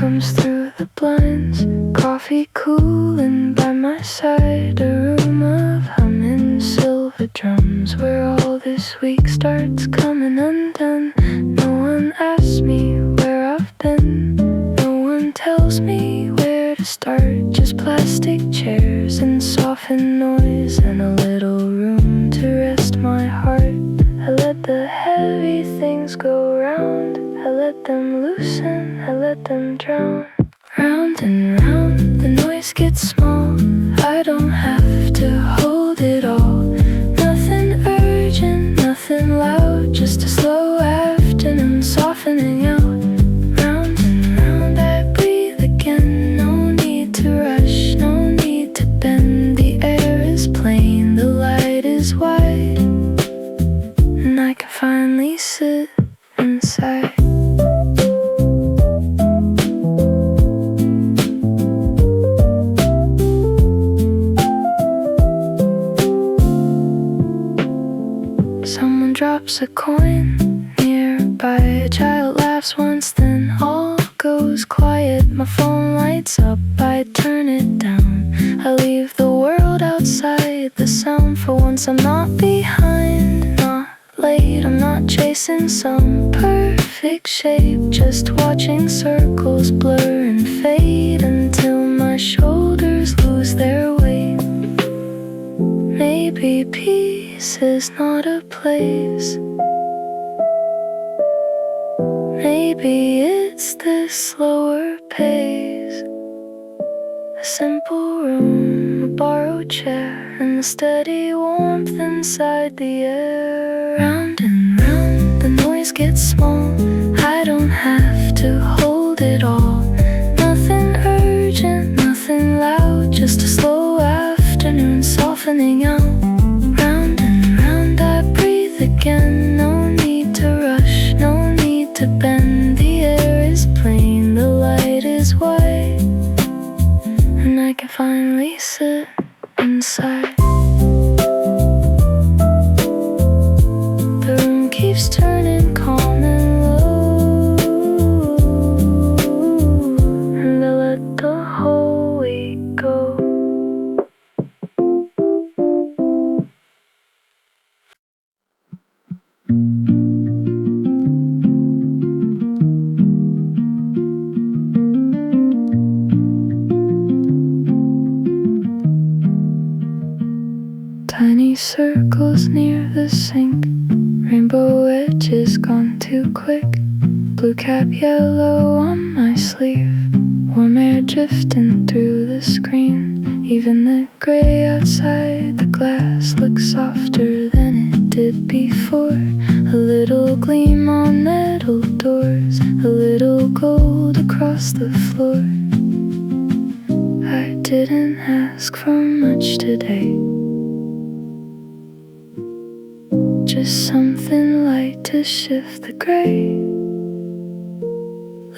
comes through the blinds. Coffee cooling by my side. A room of humming silver drums, where all this week starts coming undone. No one asks me where I've been. No one tells me where to start. Just plastic chairs and softened noise, and a little room to rest my heart. I let the heavy things go round. I let them loosen, I let them drown. Round and round, the noise gets small. I don't have to hold it all. Nothing urgent, nothing loud. Just a slow afternoon softening out. Round and round, I breathe again. No need to rush, no need to bend. The air is plain, the light is wide, and I can finally sit inside. Someone drops a coin nearby. A child laughs once, then all goes quiet. My phone lights up, I turn it down. I leave the world outside the sound. For once I'm not behind, not late. I'm not chasing some perfect shape, just watching circles blur and fade until my shoulders lose their weight. Maybe peace is not a place. Maybe it's this slower pace. A simple room, a borrowed chair, and the steady warmth inside the air. Round and round, the noise gets small. I don't have to hold it all. Nothing urgent, nothing loud. Just a slow afternoon softening out. Round and round, I breathe again. No need to rush, no need to bend. The air is plain, the light is white, and I can finally sit inside. The room keeps turning calm and low, and I let the whole week go. Tiny circles near the sink, rainbow edges gone too quick. Blue cap yellow on my sleeve, warm air drifting through the screen. Even the gray outside the glass looks softer than it did before. A little gleam on metal doors, a little gold across the floor. I didn't ask for much today, just something light to shift the gray.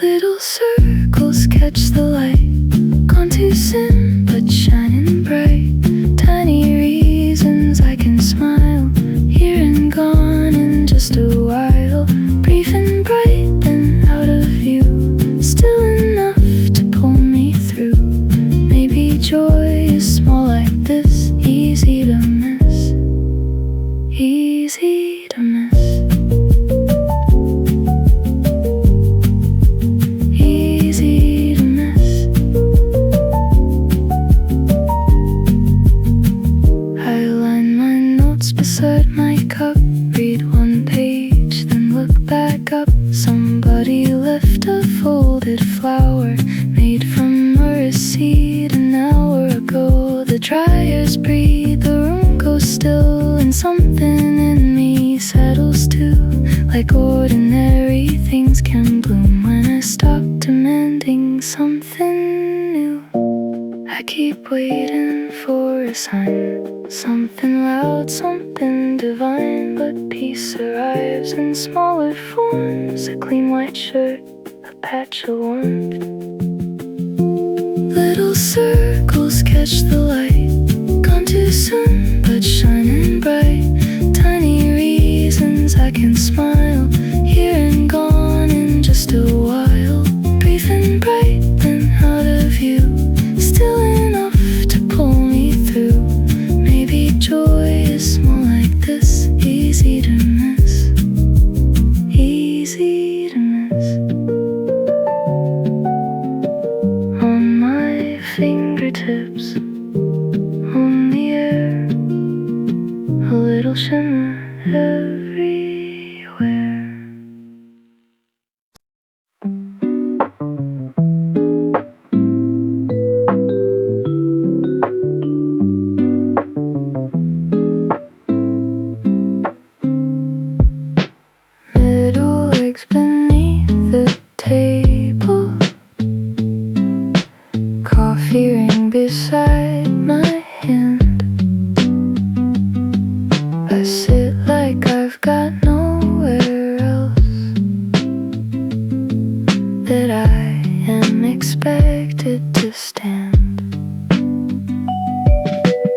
Little circles catch the light, gone too soon but shining bright. Tiny reasons I can smile, here and gone in just a while. Brief and bright, then out of view, still enough to pull me through. Maybe joy is small like this, easy to miss, easy to miss, easy to miss. I line my notes beside my cup, read one page, then look back up. Somebody left a folded flower made from a receipt an hour ago. The dryers breathe, the room goes still, and something in me settles too. Like ordinary things can bloom when I stop demanding something new. I keep waiting for a sign, something loud, something divine. But peace arrives in smaller forms, a clean white shirt, a patch of warmth. Little circles catch the light, gone too soon but shining bright. Tiny reasons I can smile, here and gone in just a while. Brief and bright, fingertips on the air, a little shimmer everywhere. Middle legs beneath the table, coffee ring beside my hand. I sit like I've got nowhere else, that I am expected to stand.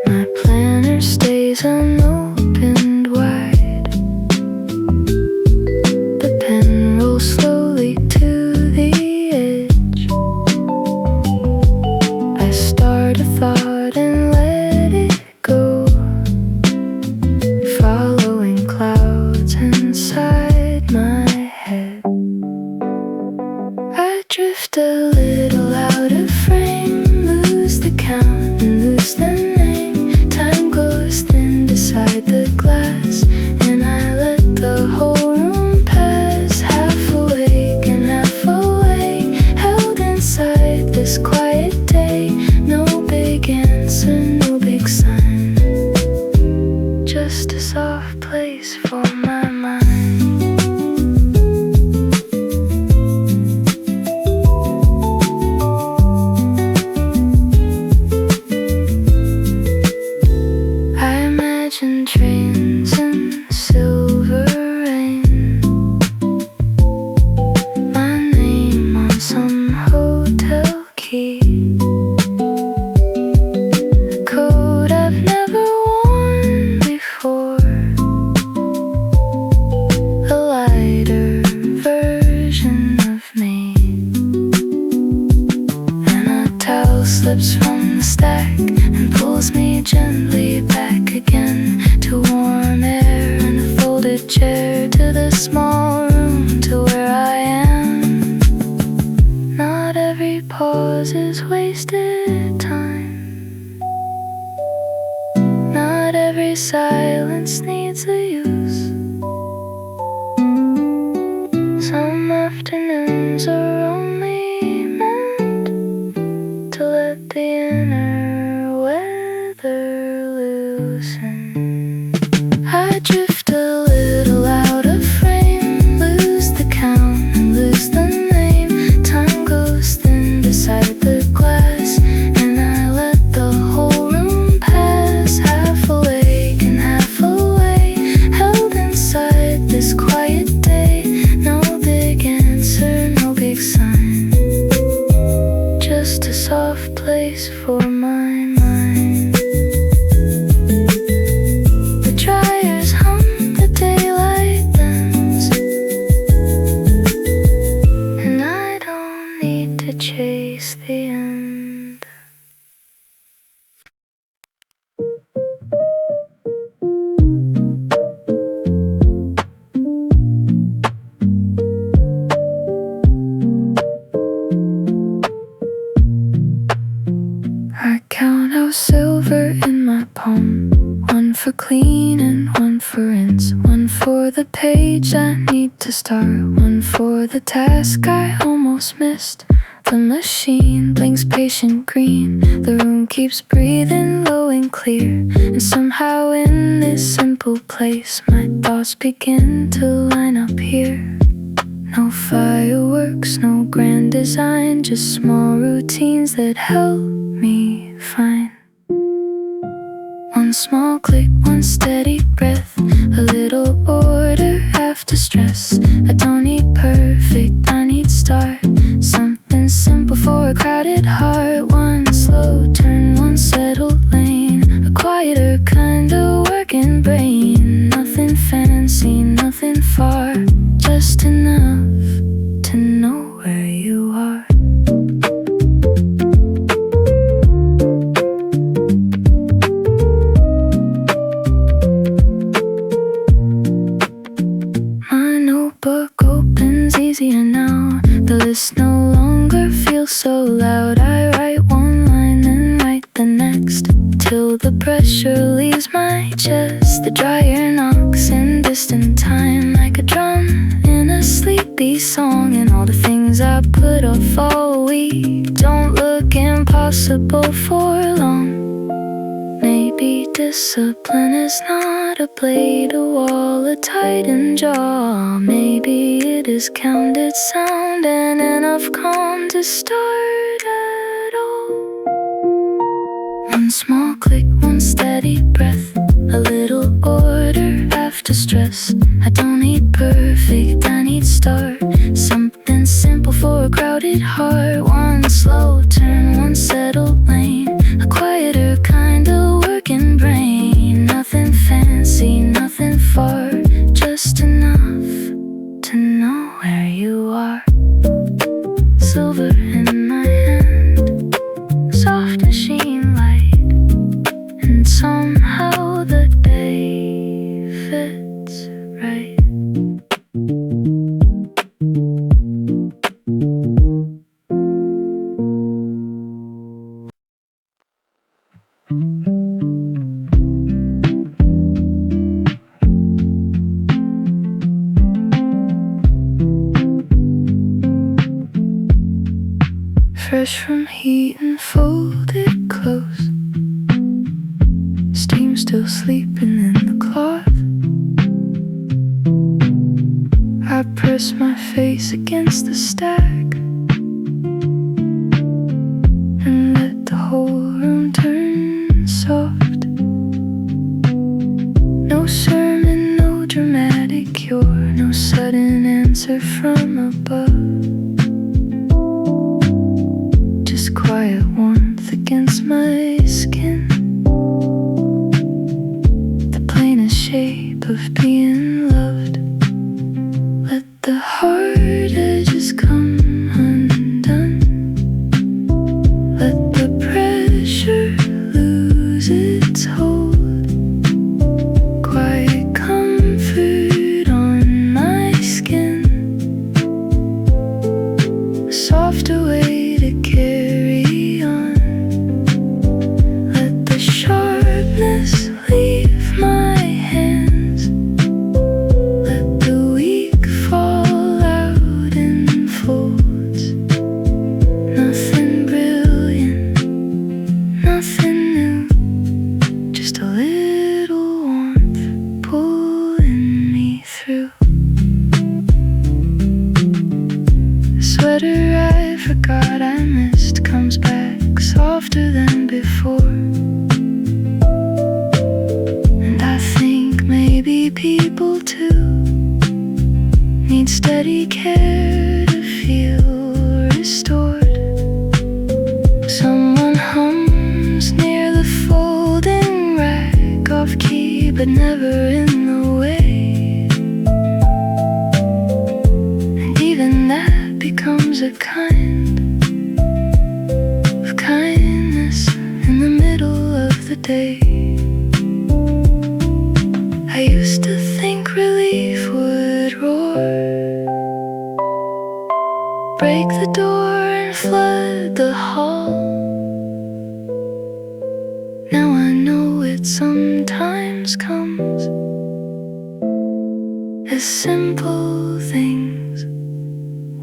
My planner stays unopened wide, the pen rolls slowly to the edge. I start a thought and let it go, following clouds inside my head. I drift a little out of frame, lose the count and lose the name. Time goes thin beside the glass, and I let the whole room pass. Half awake and half awake, held inside this quiet day. No big answer, no big sign, just a soft place for my mind. I imagine trains and silver rain, my name on some hotel key, a coat I've never worn before, a lighter version of me, and a towel slips from the stack and pulls me gently back again to warm air and a folded chair, to the small room, to where I am. Not every pause is wasted time, not every silence needs a use. Some afternoons are only meant to let the inner weather loosen. I drift a little out of frame, lose the count and lose the name. Time goes thin beside the glass, and I let the whole room pass. Half awake and half awake, held inside this quiet day. No big answer, no big sign, just a soft place for my mind. The dryers hum, the daylight bends, and I don't need to chase the end. I count out silver in my palm, one for clean and one for rinse, one for the page I need to start, one for the task I almost missed. The machine blinks patient green, the room keeps breathing low and clear, and somehow in this simple place my thoughts begin to line up here. No fireworks, no grand design, just small routines that help me find one small click, one steady breath, a little order after stress. I don't need perfect, I need start, something simple for a crowded heart. One slow turn, one settled lane, a quieter kind of working brain. Nothing fancy, nothing far, just enough to know where you are. My notebook opens easier now, the list no longer feels so loud. I write one line and write till the pressure leaves my chest. The dryer knocks in distant time like a drum in a sleepy song. And all the things I put off all week don't look impossible for long. Maybe discipline is not a blade, a wall, a tightened jaw. Maybe it is counted sound and enough calm to start at all. One small click, one steady breath, a little order after stress. I don't need perfect, I need start. Something simple for a crowded heart. One slow turn, one settled lane, a quieter kind of working brain. Nothing fancy, nothing far, just enough to know where you are. Silver in my hand, soft machine light, and somehow the day fits right. Fresh from heat and folded clothes, steam still sleeping in the cloth. I press my face against the stack and let the whole room turn soft. No sermon, no dramatic cure, no sudden answer from above. Quiet warmth against my skin, the plainest shape of being loved. Let the hard edges come undone. Let the pressure lose its hold. Quiet comfort on my skin, a softer way to carry. Leave my hands, let the weak fall out in folds. Nothing brilliant, nothing new, just a little warmth pulling me through. The sweater I forgot I missed comes back softer than before. Maybe people too need steady care to feel restored. Someone hums near the folding rack, off key but never in the way. And even that becomes a kind of kindness in the middle of the day. I used to think relief would roar, break the door and flood the hall. Now I know it sometimes comes as simple things,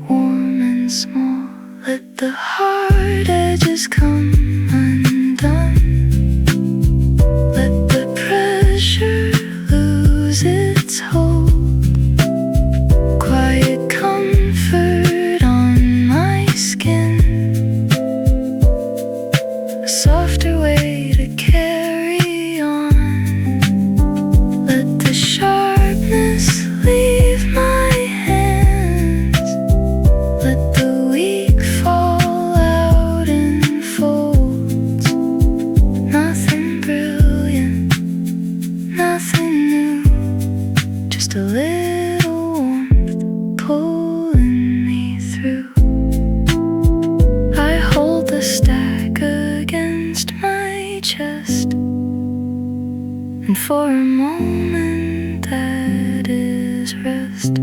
warm and small. Let the hard edges come undone. Let the pressure its hold. Quiet comfort on my skin, a softer way to carry on. Let the sharpness leave my hands, let the weak fall out in folds. Nothing brilliant, nothing new, just a little warmth pulling me through. I hold the stack against my chest, and for a moment that is rest.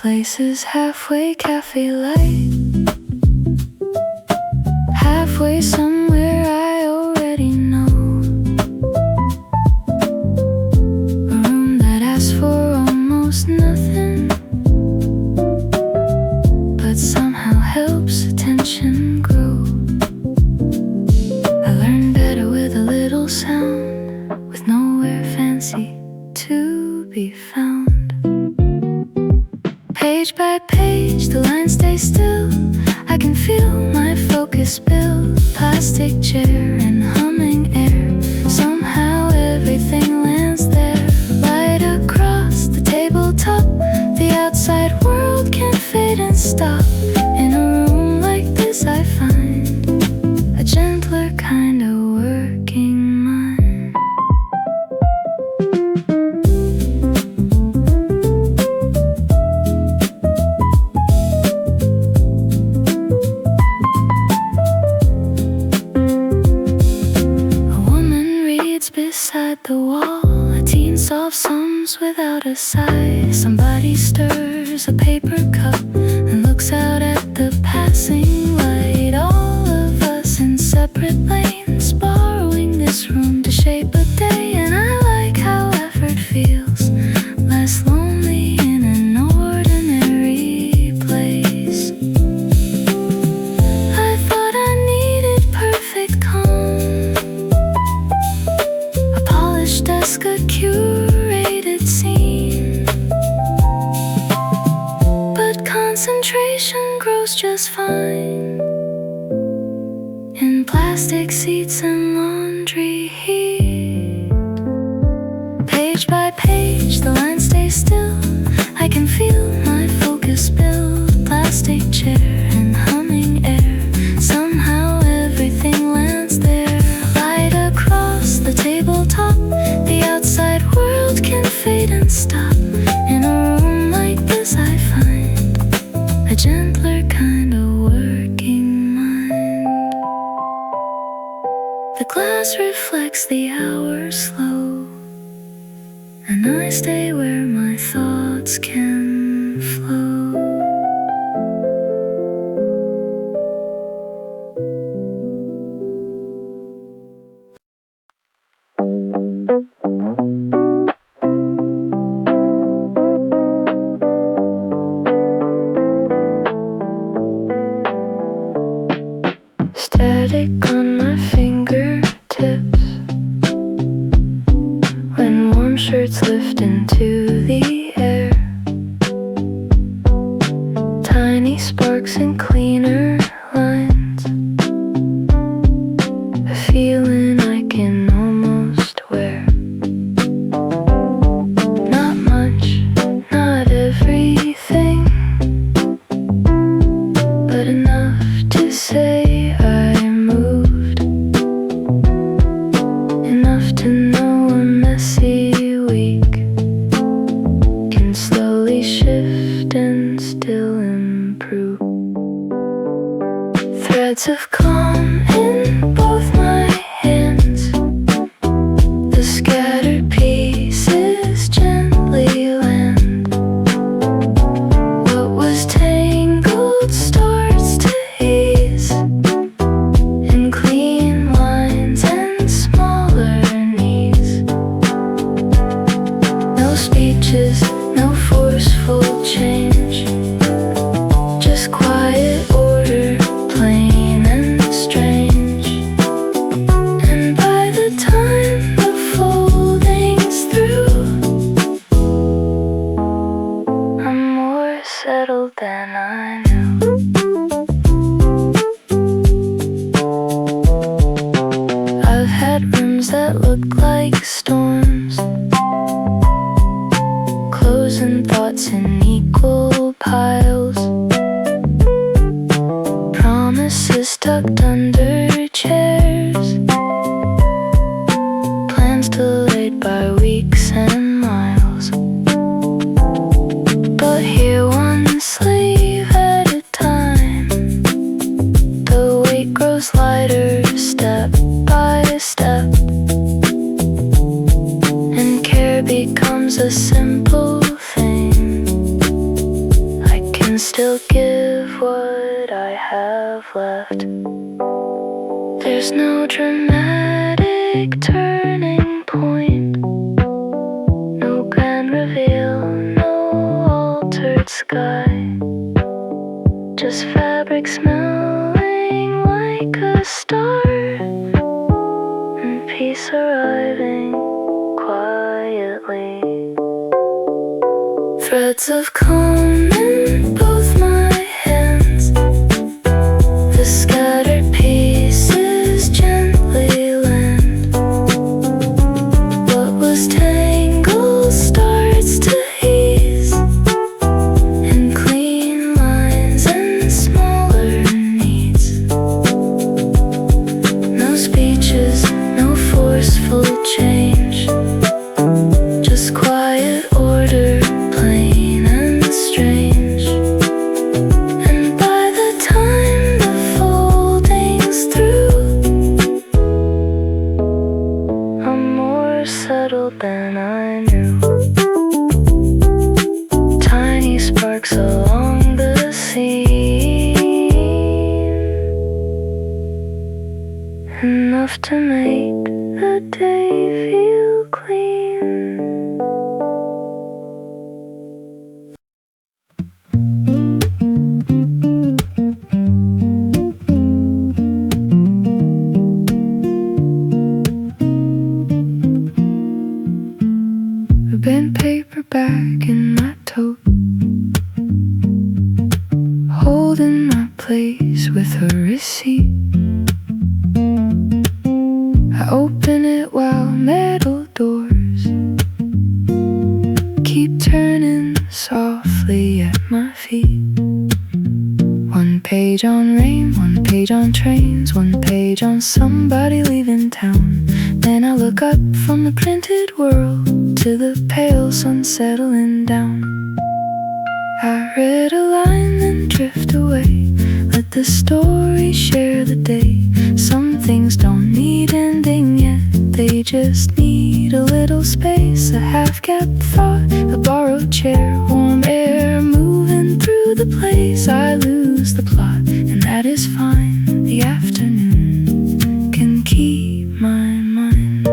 places halfway cafe light, halfway somewhere I already know. A room that asks for almost nothing, but somehow helps attention grow. I learn better with a little sound, with nowhere fancy to be found. Page by page, the lines stay still. I can feel my focus build. Plastic chair and humming air, somehow everything lands there. Light across the tabletop, the outside world can fade and stop. In a room like this I find a gentler kind of working mind. Beside the wall, a teen solves sums without a sigh. Somebody stirs a paper cup and looks out at the passing light. All of us in separate lanes, borrowing this room to shape a day. And I like how effort feels less lonely in an ordinary place. I thought I needed perfect calm, desk, a curated scene, but concentration grows just fine in plastic seats and laundry heat. Page by page, the lines stay still. I can feel my focus build. Plastic chair and humming air, somehow everything lands there. Light across the tabletop, the outside world can fade and stop. In a room like this I find a gentler kind of working mind. The glass reflects the hours slow, and I stay where my thoughts can flow. Static on my fingertips when warm shirts lift into the air. Tiny sparks and cleaner lines, a feeling I can almost wear. Not much, not everything, but enough to say I moved, enough to know a messy week can slowly shift and still improve. Threads of calm in both my hands, the scattered pieces gently land. What was tangled starts to ease in clean lines and smaller knees. No speeches, no forceful change, just quiet order, plain and strange. And by the time the folding's through, I'm more settled than I knew. I've had rooms that look like storms, clothes and thoughts in equal piles, promises tucked under chairs, plans delayed by weeks and miles. But here one sleeve at a time, the weight grows lighter step by step, and care becomes a simple thing. still give what I have left. There's no dramatic turning point, no grand reveal, no altered sky, just fabric smelling like a star, and peace arriving quietly. Threads of calm in both my hands, the scattered pieces gently land. What was tangled starts to ease, in clean lines and smaller needs. No speeches, no forceful change, just quiet order, plain and strange. And by the time the folding's through, I'm more settled than I knew. Tiny sparks along the seam, enough to make the day feel clean. Bent paperback in my tote, holding my place with a receipt. I open it while metal doors keep turning softly at my feet. One page on rain, one page on trains, one page on somebody leaving town. Then I look up from the printed world to the pale sun settling down. I read a line then drift away, let the story share the day. Some things don't need ending yet, they just need a little space. A half-kept thought, a borrowed chair, warm air moving through the place. I lose the plot, and that is fine. The afternoon can keep my mind.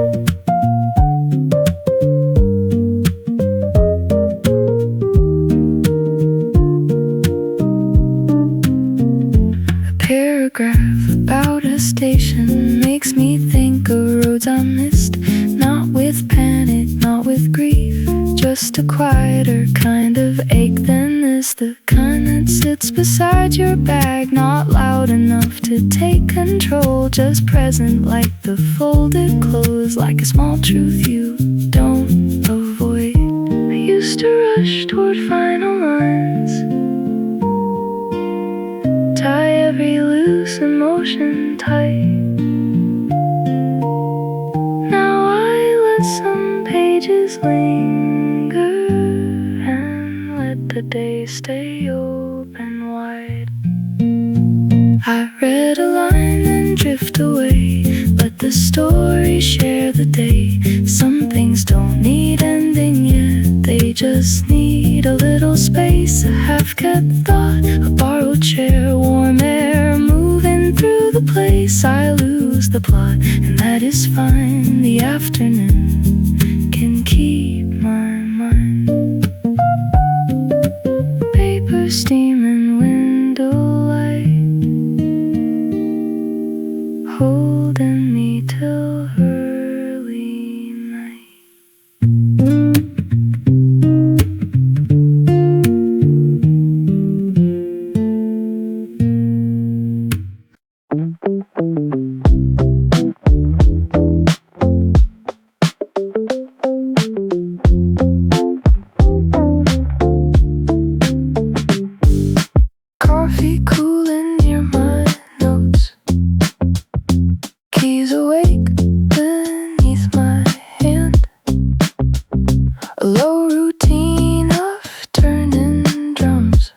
A paragraph about a station makes me think of roads I missed. Not with panic, not with grief, just a quieter kind of ache than this. The kind that sits beside your bag, not loud enough to take control, just present like the folded clothes, like a small truth you don't avoid. I used to rush toward final lines, tie every loose emotion tight. Now I let some pages linger and let the day stay open wide. I read a line and drift away, let the story share the day. Some things don't need ending yet, they just need a little space. A half-kept thought, a borrowed chair, warm air moving through the place. I lose the plot, and that is fine. The afternoon can keep my mind. Paper steam and window light, holding me till early night. Coffee cooling near my notes, keys awake beneath my hand. A low routine of turning drums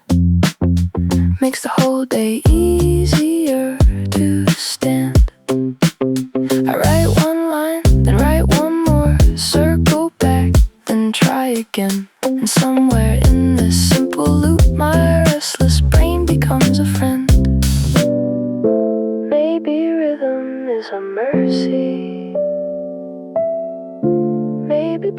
makes the whole day easier to stand. I write one line, then write one more, circle back, then try again. And somewhere in this simple loop, my restless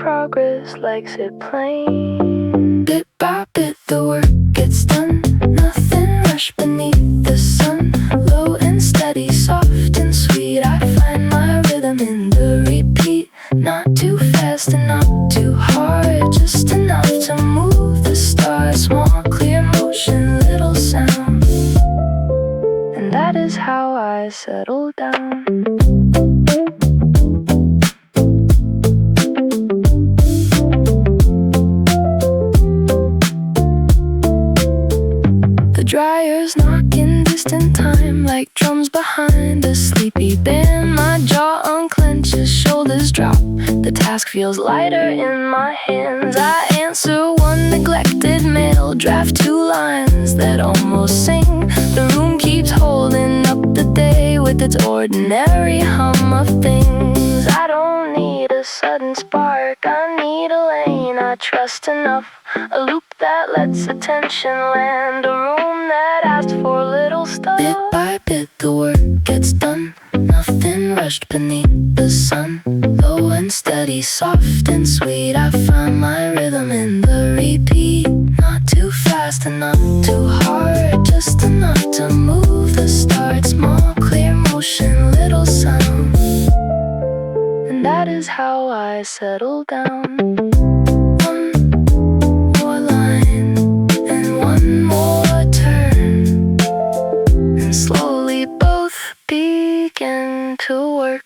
progress likes it plain. Bit by bit the work gets done, nothing rushed beneath the sun. Low and steady, soft and sweet, I find my rhythm in the repeat. Not too fast and not too hard, just enough to move the stars. Small clear motion, little sound, and that is how I settle down. Dryers knock in distant time like drums behind a sleepy band. My jaw unclenches, shoulders drop. The task feels lighter in my hands. I answer one neglected mail, draft 2 lines that almost sing. The room keeps holding up the day with its ordinary hum of things. I don't need a sudden spark, I need a lane I trust enough. A loop that lets attention land, a room that asks for little stuff. Bit by bit the work gets done, nothing rushed beneath the sun. Low and steady, soft and sweet, I find my rhythm in the repeat. Not too fast and not too hard, just enough to move the start. Small clear motion, little sound, and that is how I settle down. Slowly both begin to work.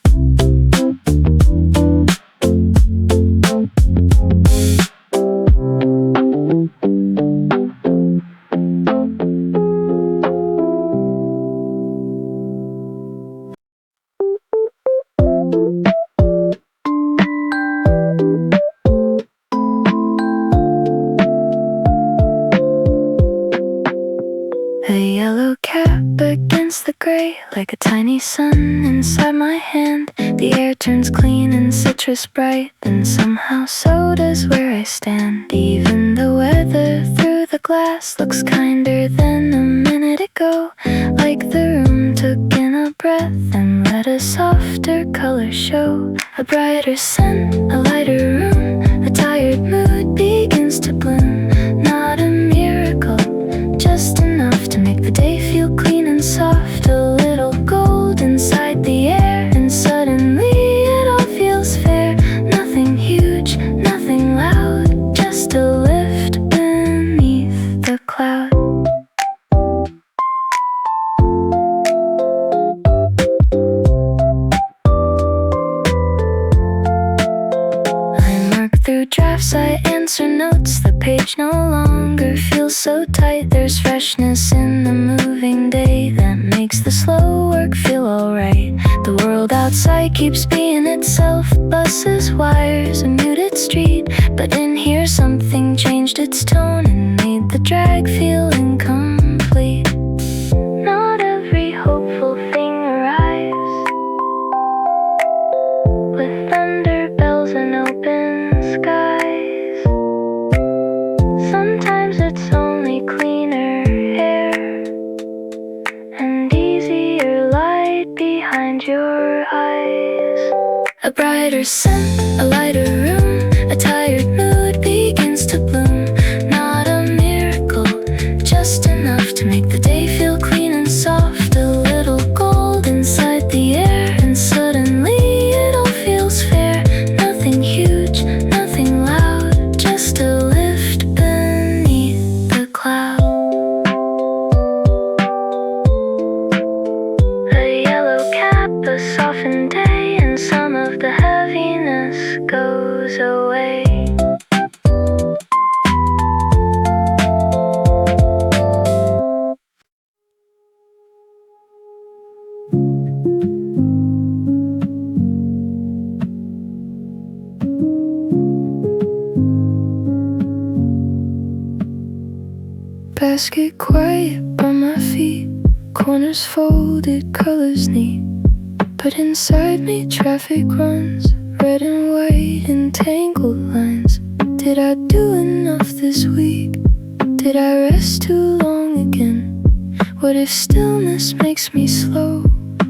A yellow cap against the gray, like a tiny sun inside my hand. The air turns clean and citrus bright, and somehow so does where I stand. Even the weather through the glass looks kinder than a minute ago, like the room took in a breath and let a softer color show. A brighter sun, a lighter room, a tired mood begins to bloom. Not a miracle, just enough to make the day feel clean and soft. A little gold inside the air, and suddenly it all feels fair. Nothing huge, nothing loud, just a lift beneath the cloud. I mark through drafts, I answer notes. The page no longer feels so tight. There's freshness in the moving day that makes the slow work feel alright. The world outside keeps being itself, buses, wires, a muted street. But in here something changed its tone and made the drag feel incomplete. Not every hopeful thing arrives with thunder, bells and open skies. Sometimes it's only cleaner air and easier light behind your eyes. A brighter sun, a lighter room, a tired mood begins to bloom. Not a miracle, just enough to make the day feel clean and soft. A little gold inside the air, and suddenly it all feels fair. Nothing huge, nothing loud, just a lift beneath the cloud. A yellow cap, a softened day, and some of the heaviness goes away. Basket quiet by my feet, corners folded, colors neat. But inside me traffic runs, red and white in tangled lines. Did I do enough this week? Did I rest too long again? What if stillness makes me slow?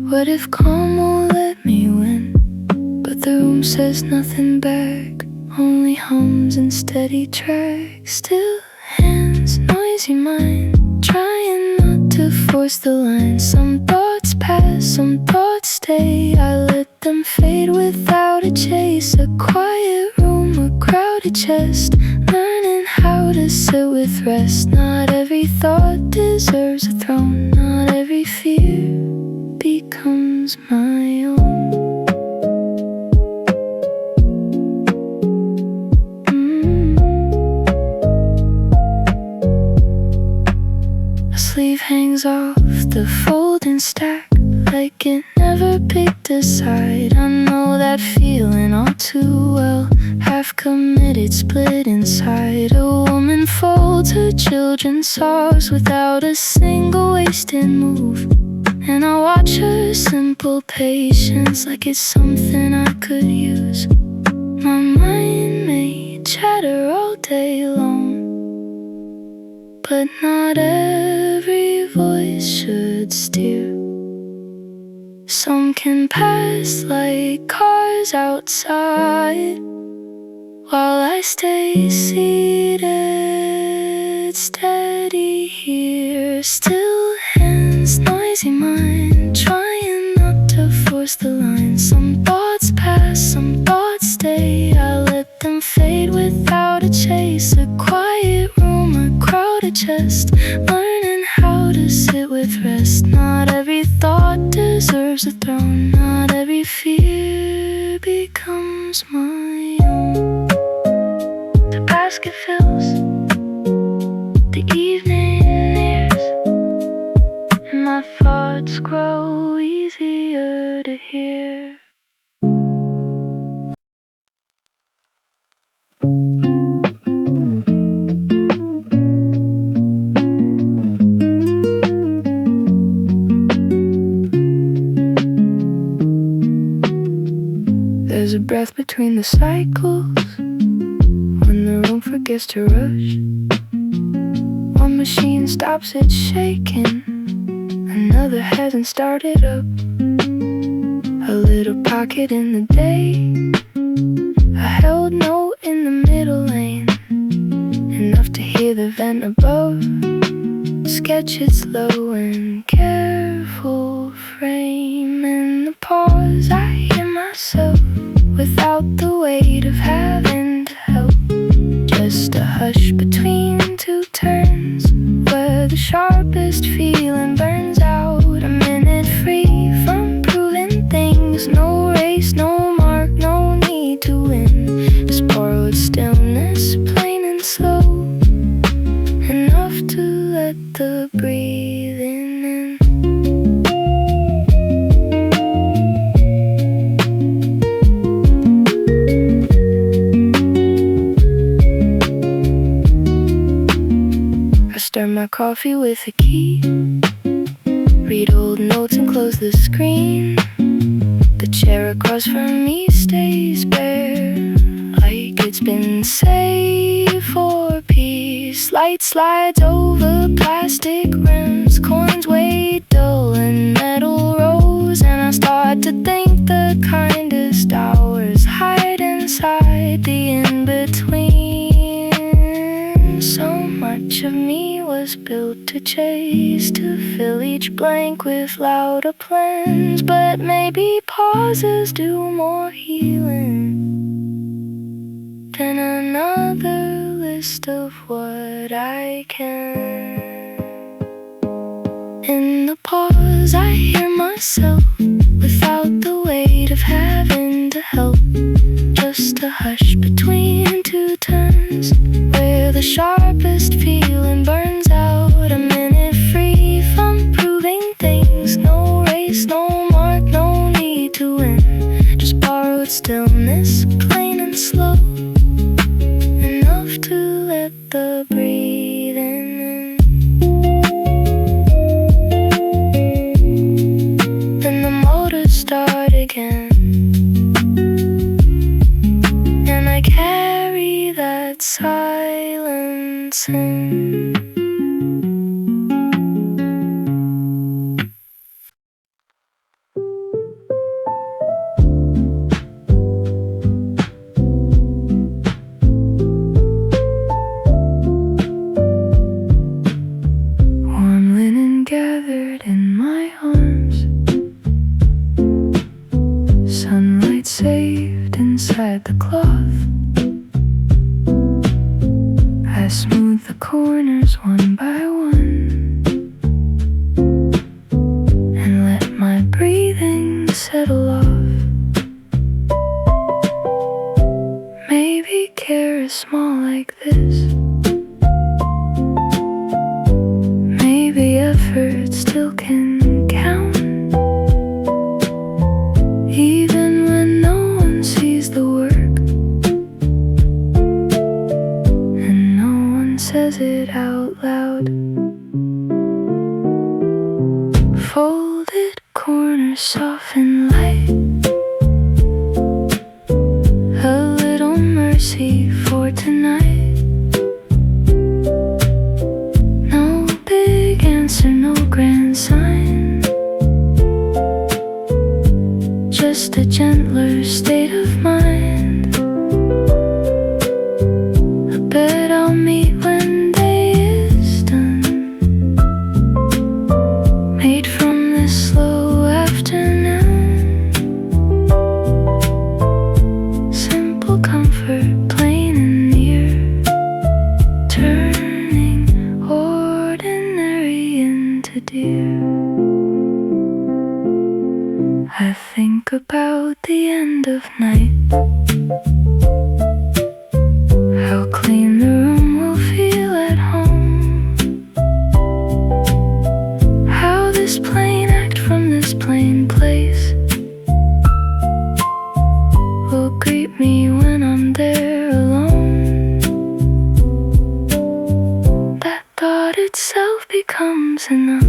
What if calm won't let me win? But the room says nothing back, only hums and steady tracks. Still hands, noisy mind, trying not to force the line. Some thoughts pass, some thoughts stay. I let them fade without a chase. A quiet room, a crowded chest, learning how to sit with rest. Not every thought deserves a throne. Not every fear becomes my own. A sleeve hangs off the folding stack like it never picked a side. I know that feeling all too well. Half committed, split inside. A woman folds her children's sobs without a single wasted move. And I watch her simple patience like it's something I could use. My mind may chatter all day long, but not every voice should steer. Some can pass like cars outside, while I stay seated, steady here. Still hands, noisy mind, trying not to force the line. Some thoughts pass, some thoughts stay. I let them fade without a chase. A quiet room, a crowded chest, learning how to sit with rest. Not every thought deserves a throne. Not every fear becomes my own. The basket fills, the evening nears, and my thoughts grow easier to hear. There's a breath between the cycles when the room forgets to rush. One machine stops its shaking, another hasn't started up. A little pocket in the day, a held note in the middle lane, enough to hear the vent above. Sketch it slow and careful, frame in the pause. I hear myself without the weight of having to help. Just a hush between two turns, where the sharpest feeling burns out. A minute free from proving things. No race, no mark, no need to win. Just borrowed stillness, plain and slow, enough to let the breathing in. Stir my coffee with a key, read old notes and close the screen. The chair across from me stays bare, like it's been saved for peace. Light slides over plastic rims, coins weighed dull and metal rows. And I start to think the kindest hours hide inside the in-between. So much of me was built to chase, to fill each blank with louder plans. But maybe pauses do more healing than another list of what I can. In the pause I hear myself without the weight of having to help. Just a hush between two turns, where the sharpest feeling burns out. A minute free from proving things. No race, no mark, no need to win. Just borrowed stillness, plain and slow, enough to let the breathing in. Then the motors start again, and I carry that silence in. corners one by one and let my breathing settle off. Maybe care is small like this. Maybe effort still can count. Even when no one sees the work and no one says it out loud. Folded corners soften light. A little mercy for tonight. No big answer, no grand sign. Just a gentler state of mind. I bet I'll meet when day is done. Made from this slow afternoon. Simple comfort, plain and near. Turning ordinary into dear. I think about the end of night. How clean the room will feel at home. How this plain act from this plain place will greet me when I'm there alone. That thought itself becomes enough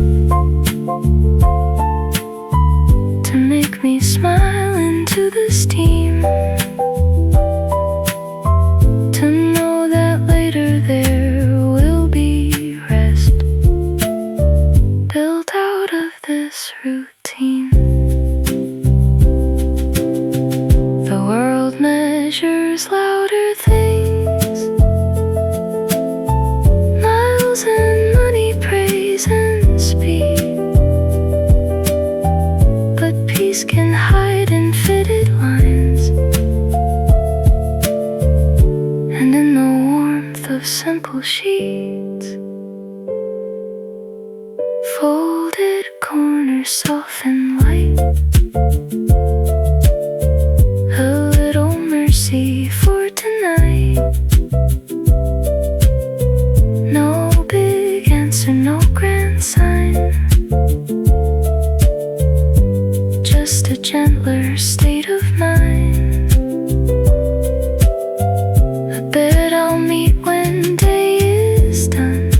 to make me smile into the steam. To know that later there will be rest built out of this routine. The world measures louder things, miles and money, praise and speed. But peace can hide in fitted lines and in the warmth of simple sheets. Folded corners soften light. A little mercy for tonight. No big answer, no grand sign. Just a gentler state of mind. I bet I'll meet when day is done.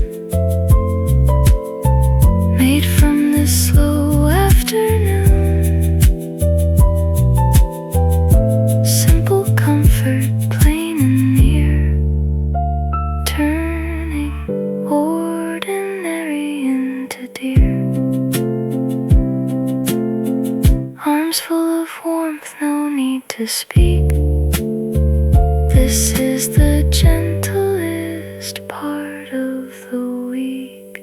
Made from this slow afternoon. Simple comfort, plain and near. Turning ordinary into dear. Arms full of warmth, no need to speak. This is the gentlest part of the week.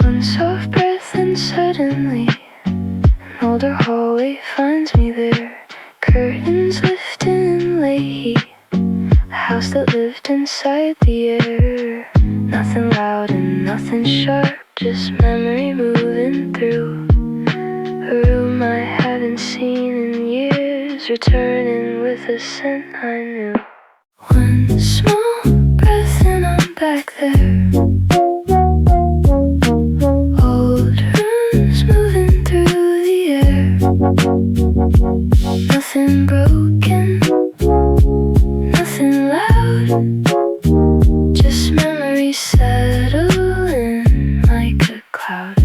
One soft breath and suddenly an older hallway finds me there. Curtains lifted in late heat. A house that lived inside the air. Nothing loud and nothing sharp, just memory moving through a room I hadn't seen in years, returning with a scent I knew. One small breath and I'm back there. Old rooms moving through the air. Nothing broken, nothing loud, just memories settling like a cloud.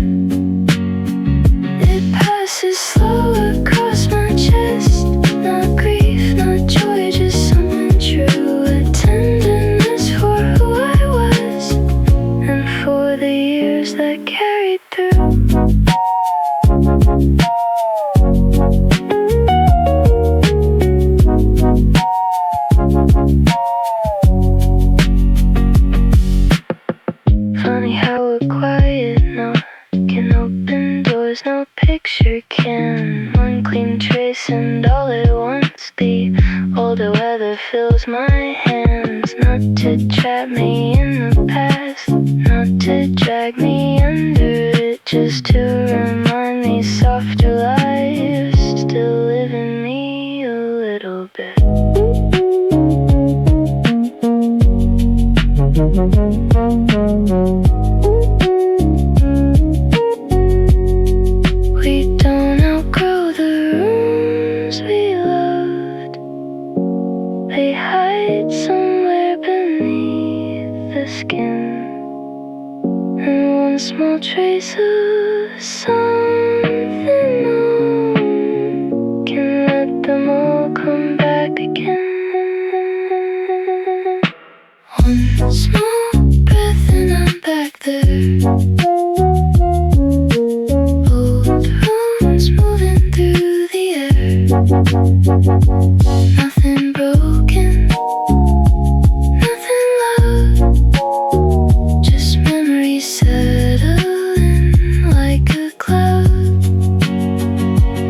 It passes slow across my chest. Not grief, not joy, just something true. A tenderness for who I was and for the years that carried through. picture can. One clean trace and all at once. The older weather fills my hands. Not to trap me in the past, not to drag me under it, just to remind me softer lives still live in me a little bit. We don't outgrow the rooms we loved. They hide somewhere beneath the skin, and one small trace of something old can let them all come back again. One small breath and I'm back there. Old wounds moving through the air. Nothing broken, nothing loud, just memories settling like a cloud.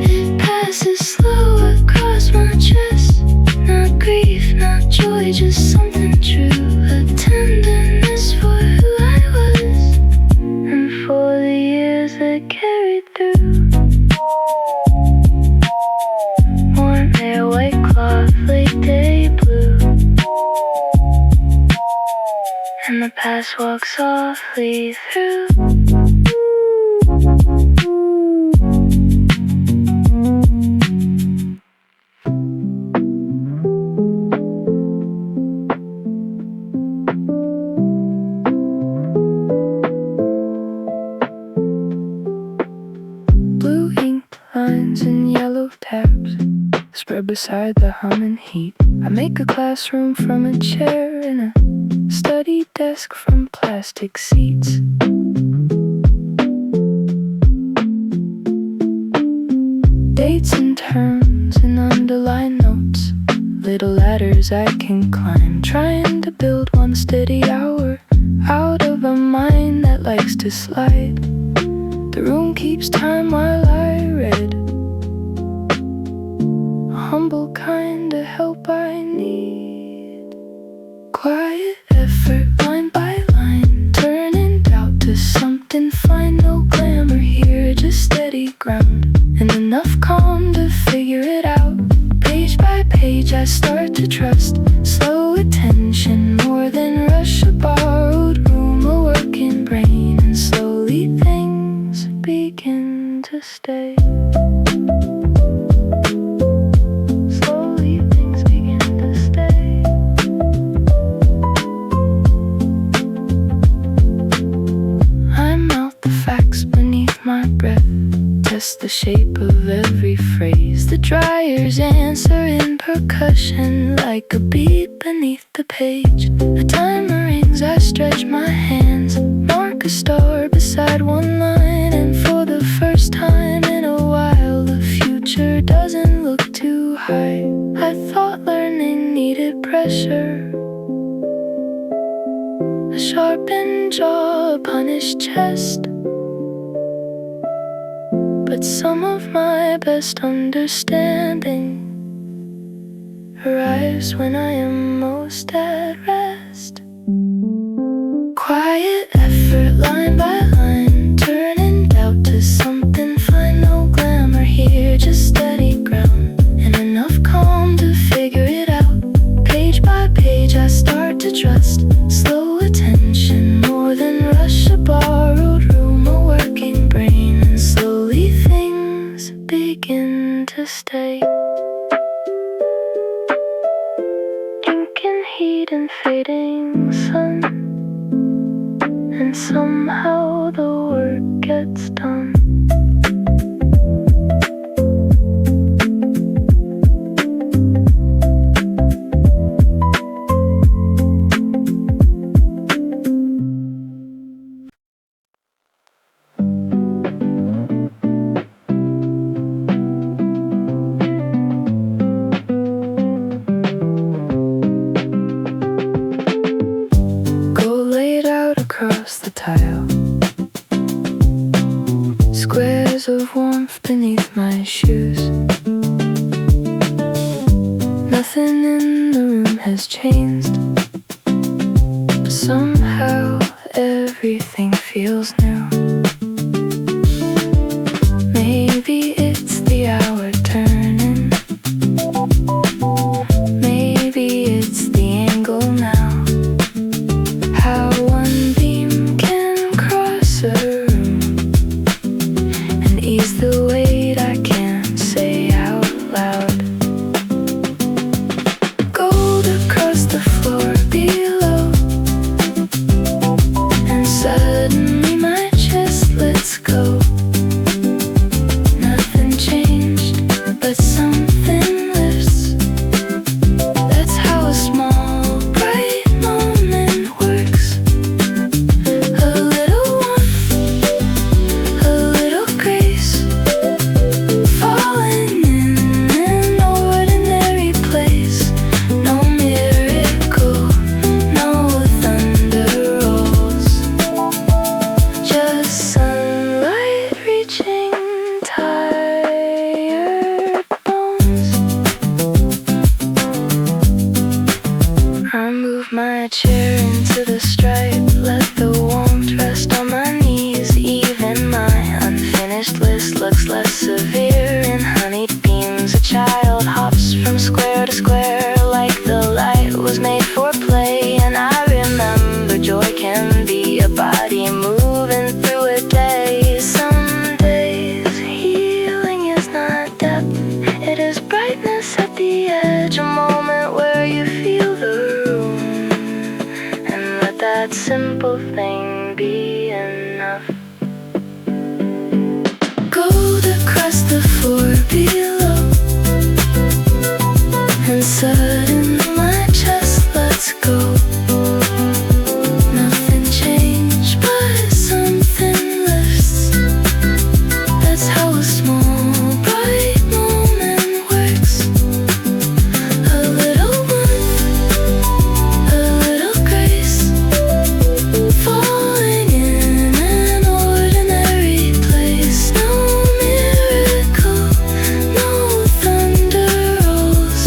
It passes slow across my chest. Not grief, not joy, just something true. A tenderness for who I was, and for the years that carried through. Warm air, white cloth, late day blue, and the past walks softly through. Blue ink lines and yellow tabs spread beside the humming heat. I make a classroom from a chair and a study desk from plastic seats. Dates and terms and underlined notes, little ladders I can climb, trying to build one steady hour out of a mind that likes to slide. The room keeps time while I read, a humble kind of help I need. Quiet effort, line by line, turning doubt to something fine. No glamour here, just steady ground, and enough calm to figure it out. Page by page I start to trust, slow attention more than rush. A borrowed room, a working brain, and slowly things begin to stay. Slowly things begin to stay. I mouth the facts beneath my breath, test the shape of every phrase. The dryer's answer in percussion, like a beat beneath the page. The timer rings, I stretch my hands, mark a star beside one line, and for the first time in a while, the future doesn't look too high. I thought learning needed pressure, a sharpened jaw, a punished chest. But some of my best understanding arrives when I am most at rest. Quiet effort, line by line, turning doubt to something fine. No glamour here, just steady ground, and enough calm to figure it out. Page by page I start to trust, slow attention more than rush. A borrowed room, a working brain, and slowly things begin to stay. Ink and heat and fading sun, and somehow the work gets done. Go laid out across the tile, soft beneath my shoes. Nothing in the room has changed, but somehow everything feels new. Maybe it's the hour turning, maybe it's the angle now. How one beam can cross a room and ease the weight I can't say out loud. Gold across the floor below, and suddenly my chest lets go. Nothing changed, but something lifts. That's how a small, bright moment works. A little warmth, a little grace, falling in an ordinary place. No miracle, no thunder rolls, just sunlight reaching tired bones. I move my chair into the stripe, let the warmth rest on my knees. Even my unfinished list looks less severe in honeyed beams. A child hops from square to square like the light was made for play. And I remember joy can be a body moving through a day. Some days healing is not depth, it is brightness at the edge. A moment where you feel the room and let that simple thing be enough. Gold across the floor below, and suddenly my chest lets go. Nothing changed, but something lifts. That's how a small, bright moment works. A little warmth, a little grace, falling in an ordinary place. No miracle, no thunder rolls,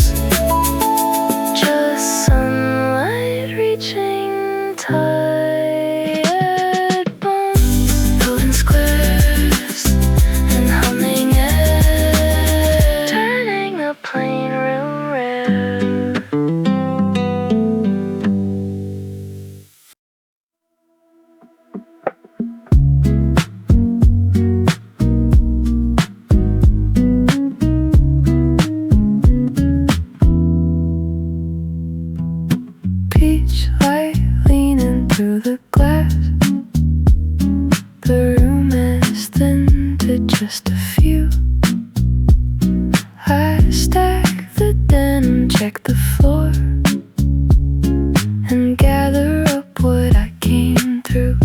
just sunlight reaching tired bones. Building squares and humming air, turning the plain room red. Peach light leaning through the glass. The room is thin to just a few. I stack the denim, check the floor, and gather up what I came through.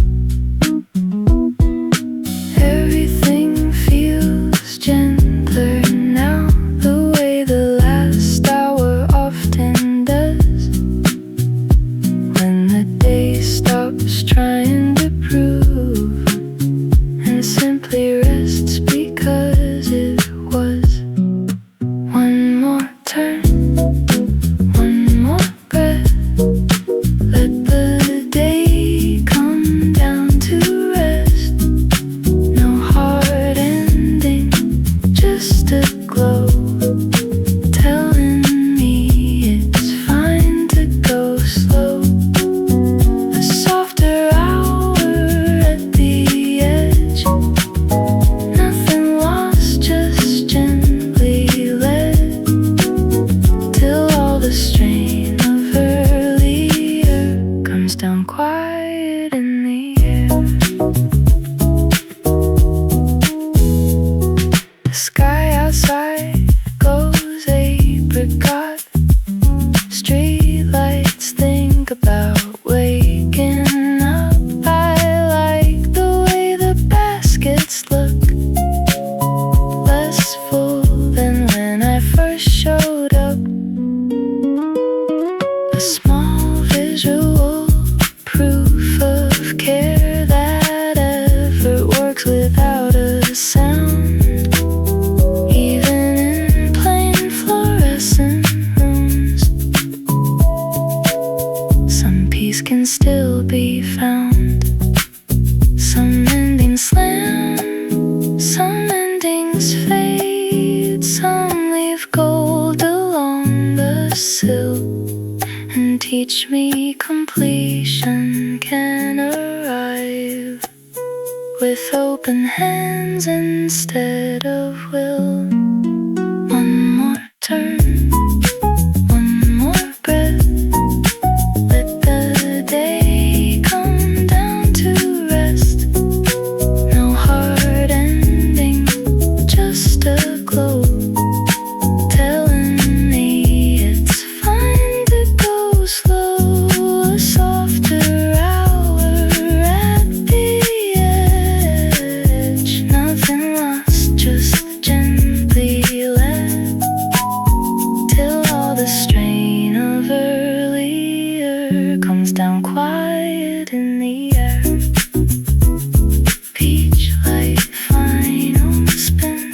Everything feels gentler now, the way the last hour often does. When the day stops trying to prove and simply rests because it was. One more turn, one more breath, let the day come down to rest. No hard ending, just a glow, telling me it's fine to go slow. A softer hour at the edge, nothing lost, just gently led, till all the strain of earlier comes down quiet in the air. The sky outside goes apricot. Streetlights think about waking up. I like the way the baskets look, less full than when I first showed up. A small visual proof of care, that effort works without a sound. teach me completion can arrive with open hands instead of will. One more turn, one more breath. Let the day come down to rest. No hard ending, just a glow. Telling me it's fine to go slow. A softer hour at the edge. Nothing lost, just gently led. Till all the strain of earlier comes down quiet in the air. Peach light final spin,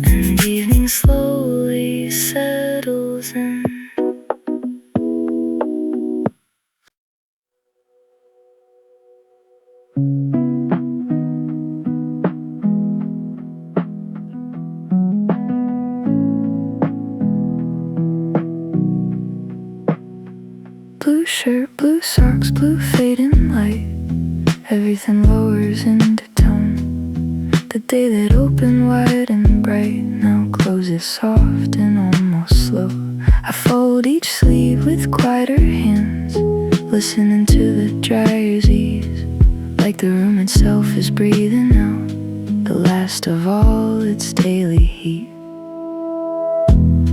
and evening slowly settles in. Blue shirt, blue socks, blue fading light. Everything lowers into tone. The day that opened wide and bright now closes soft and almost slow. I fold each sleeve with quieter hands, listening to the dryer's ease, like the room itself is breathing out the last of all its daily heat.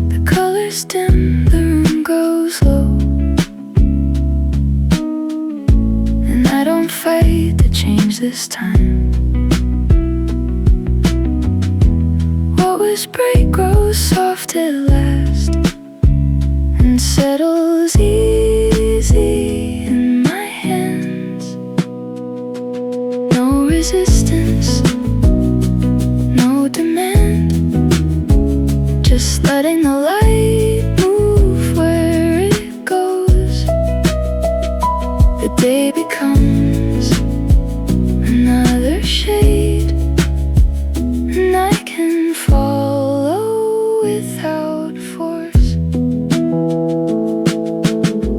The colors dim, the room grows low, and I don't fight the change this time. What was bright grows soft at last and settles easy in my hands. No resistance, no demand, just letting the light move where it goes. The day becomes another shade, and I can follow without force.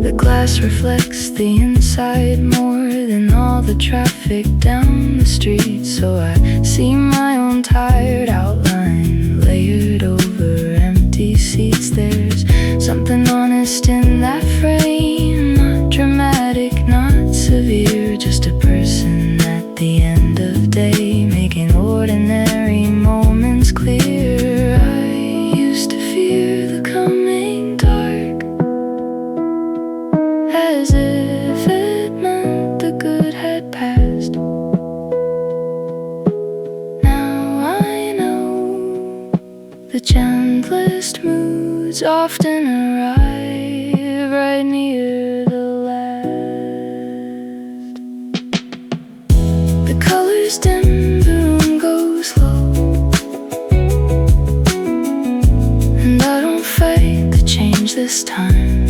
The glass reflects the inside more than all the traffic down the street, so I see my own tired outline layered over empty seats. There's something honest in that frame, not dramatic, not severe, just a person at the end of day, making ordinary moments clear. I used to fear the coming dark, as if it meant the good had passed. Now I know the gentlest moods often arrive right near the last. The colors dim, the room goes low, and I don't fight the change this time.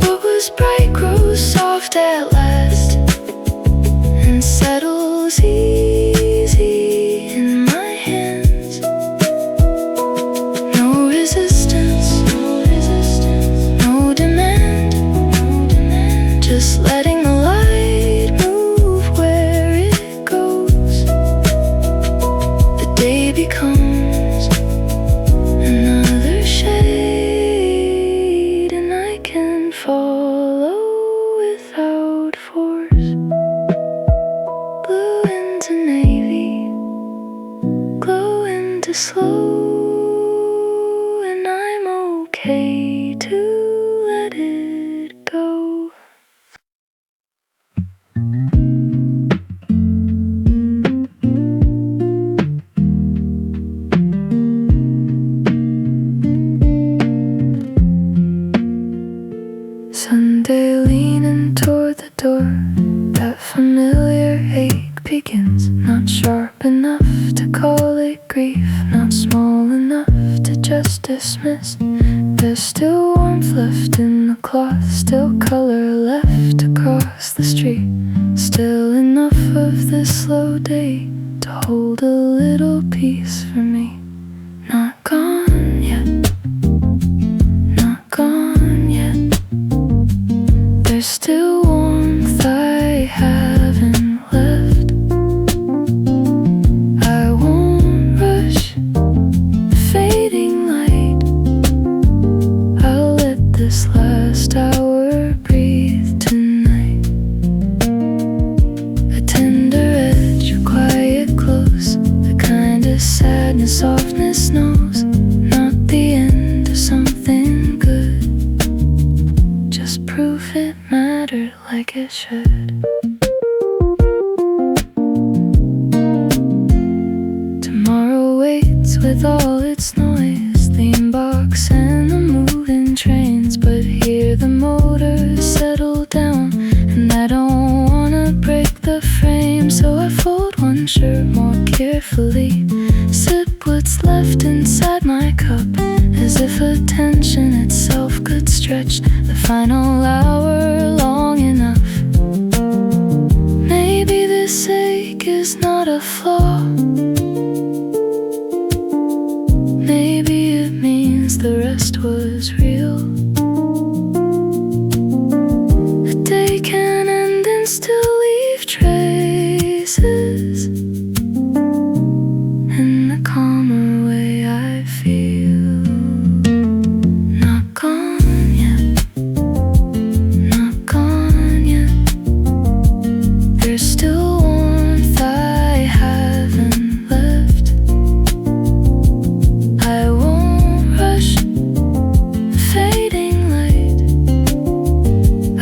What was bright grows soft at last and settles easy in my hands. No resistance, no demand, just letting the light move where it goes. The day becomes another shade, and I can follow without force. Blue into navy, glow into slow, and I'm okay to let it go. Sunday leaning toward the door, that familiar ache begins. Not sharp enough to call it grief, not small enough to just dismiss. There's still warmth left in the cloth, still color left across the street, still enough of this slow day to hold a little peace for me. Not gone yet, with all its noise, the inbox and the moving trains. But here the motors settle down, and I don't wanna break the frame. So I fold one shirt more carefully, sip what's left inside my cup, as if attention itself could stretch the final hour long enough. Maybe this ache is not a flaw. Maybe it means the rest was real. A day can end and still leave traces in the calmer way I feel. Not gone yet, not gone yet. There's still warmth I haven't left. I won't rush the fading light.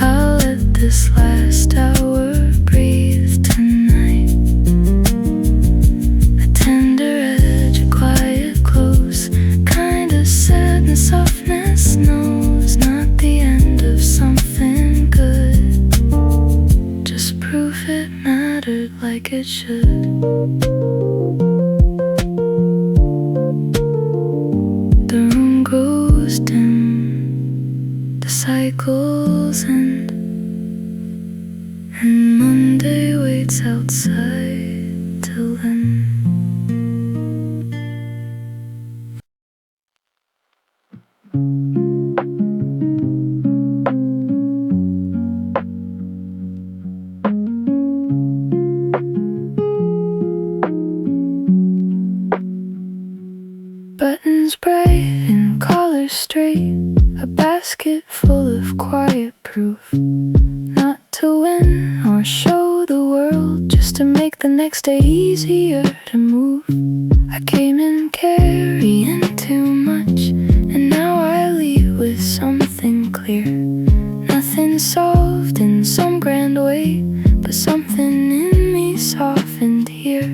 I'll let this last hour breathe tonight. A tender edge, a quiet close, kind of sadness, softness knows not the end of something good. Just proof it mattered like it should. The room grows dim, the cycles end, and Monday waits outside till then. Buttons bright and collars straight, a basket full of quiet proof. Not to win or show the world, just to make the next day easier to move. I came in carrying too much, and now I leave with something clear. Nothing solved in some grand way, but something in me softened here.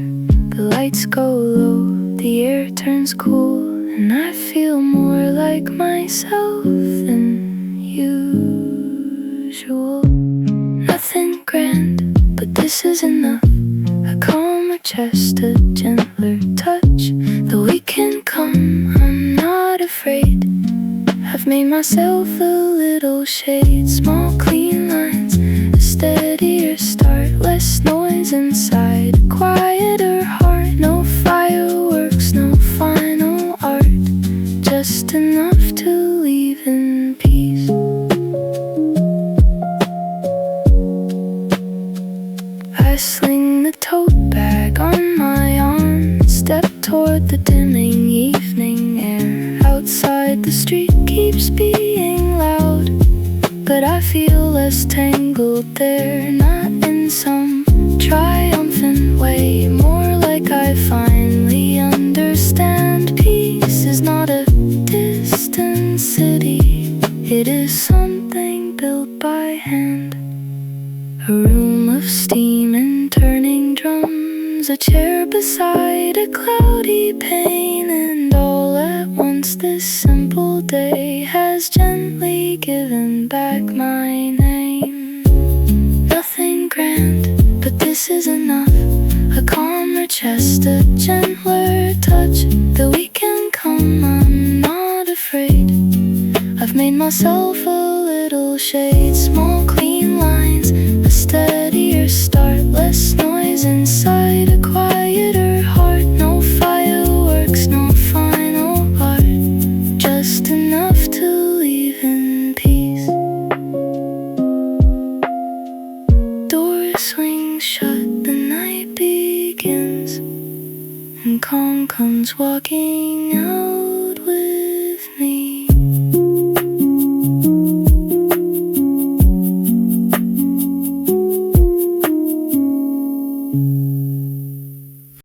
The lights go low, the air turns cool, and I feel more like myself than usual. Nothing grand, but this is enough. A calmer chest, a gentler touch. The weekend come, I'm not afraid. I've made myself a little shade. Small clean lines, a steadier start. Less noise inside, a quieter heart. No fireworks, no final art, just enough to leave in peace. I sling the tote bag on my arm, step toward the dimming evening air. Outside the street keeps being loud, but I feel less tangled there. Not in some triumphant way, more like I finally understand. Peace is not a distant city, it is something built by hand. A room of steam and turning drums, a chair beside a cloudy pane, and all at once this simple day has gently given back my name. Nothing grand, but this is enough. A calmer chest, a gentler touch. The weekend come, I'm not afraid. I've made myself a little shade. Small clean lines, a steadier start. Less noise inside, a quieter heart. No fireworks, no final art, just enough to leave in peace. Doors swing shut, the night begins, and calm comes walking out